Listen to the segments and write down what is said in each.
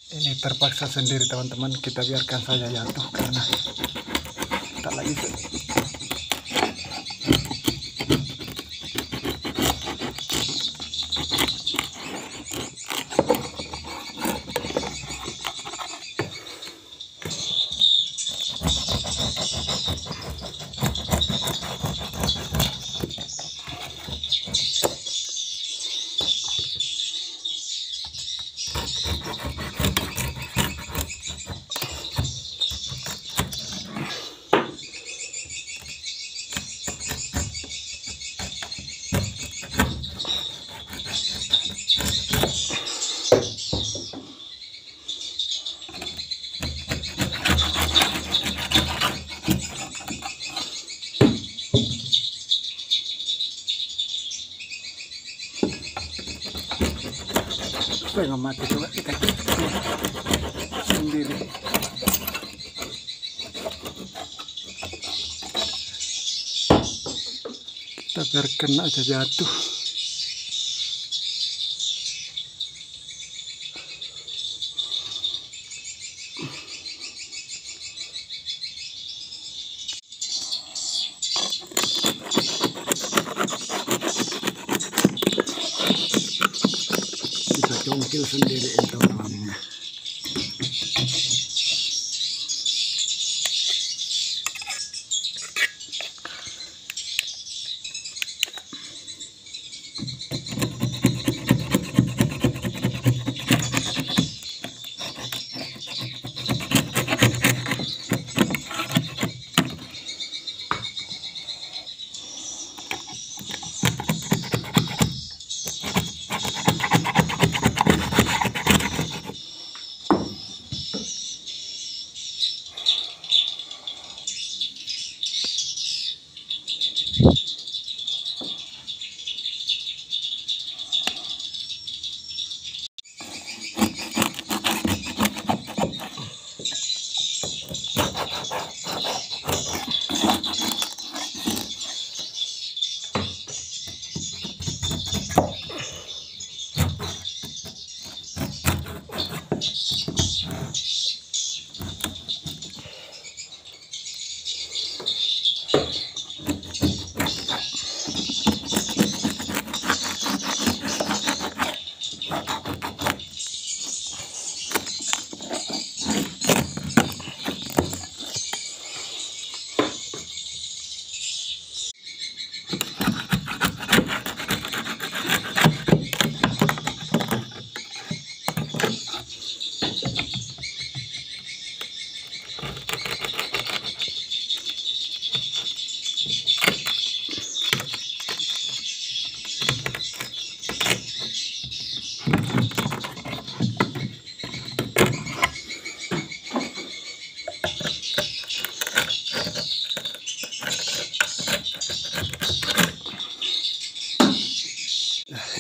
Ini terpaksa sendiri teman-teman, kita biarkan saja jatuh karena tak lagi. Setengah mati coba kita sendiri. Kita biarkan aja jatuh. Congkil sendiri itu malamnya.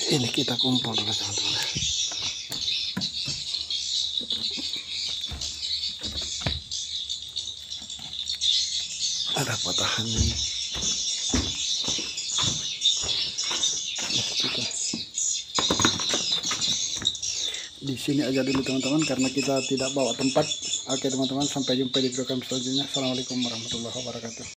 Ini kita kumpul dulu teman-teman. Ada patahannya nih. Di sini aja dulu teman-teman karena kita tidak bawa tempat. Oke teman-teman, sampai jumpa di video kami selanjutnya. Assalamualaikum warahmatullahi wabarakatuh.